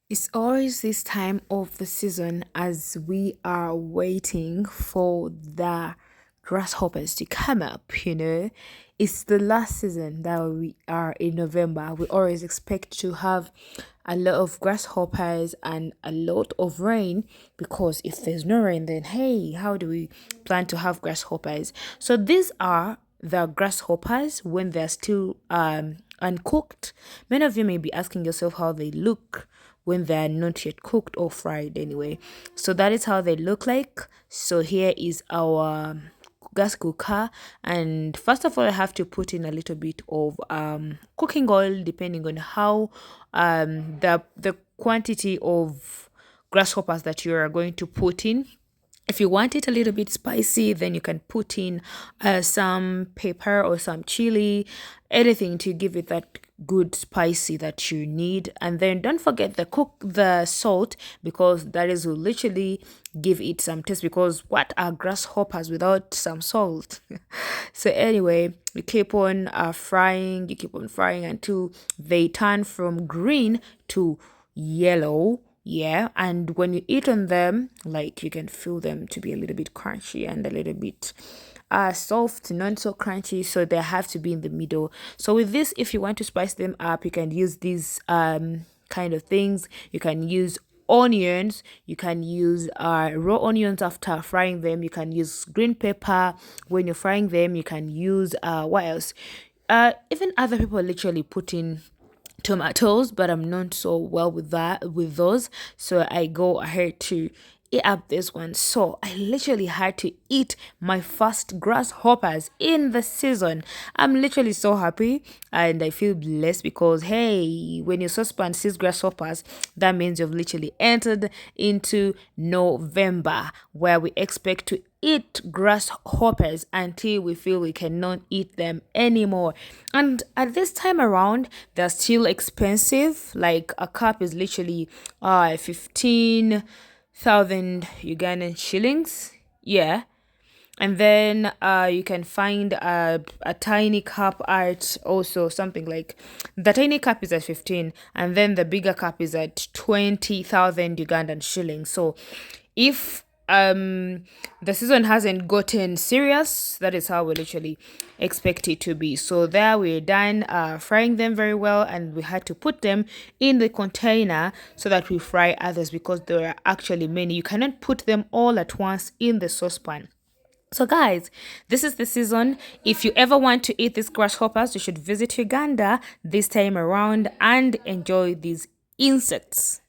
It's always this time of the season as we are waiting for the grasshoppers to come up. It's the last season that we are in November. We always expect to have a lot of grasshoppers and a lot of rain because if there's no rain, then hey, how do we plan to have grasshoppers? So these are the grasshoppers when they're still uncooked. Many of you may be asking yourself how they look when they're not yet cooked or fried anyway. So that is how they look like. So here is our gas cooker, and first of all I have to put in a little bit of cooking oil depending on how the quantity of grasshoppers that you are going to put in. If you want it a little bit spicy, then you can put in some pepper or some chili, anything to give it that good spicy that you need. And then don't forget the salt, because that is will literally give it some taste. Because what are grasshoppers without some salt? So anyway, you keep on frying until they turn from green to yellow. Yeah, and when you eat on them, like, you can feel them to be a little bit crunchy and a little bit soft, not so crunchy, so they have to be in the middle. So with this, if you want to spice them up, you can use these kind of things. You can use onions, you can use raw onions after frying them, you can use green pepper when you're frying them, you can use what else, even other people literally put in tomatoes, but I'm not so well with those, so I go ahead to eat up this one. So I literally had to eat my first grasshoppers in the season. I'm literally so happy and I feel blessed because hey, when your saucepan sees grasshoppers, that means you've literally entered into November, where we expect to eat grasshoppers until we feel we cannot eat them anymore. And at this time around, they're still expensive. Like a cup is literally 15,000 Ugandan shillings. Yeah. And then you can find a tiny cup at also something like, the tiny cup is at 15, and then the bigger cup is at 20,000 Ugandan shillings. So if the season hasn't gotten serious, that is how we literally expect it to be. So there we're done frying them very well, and we had to put them in the container so that we fry others, because there are actually many. You cannot put them all at once in the saucepan. So guys, this is the season. If you ever want to eat these grasshoppers, you should visit Uganda this time around and enjoy these insects.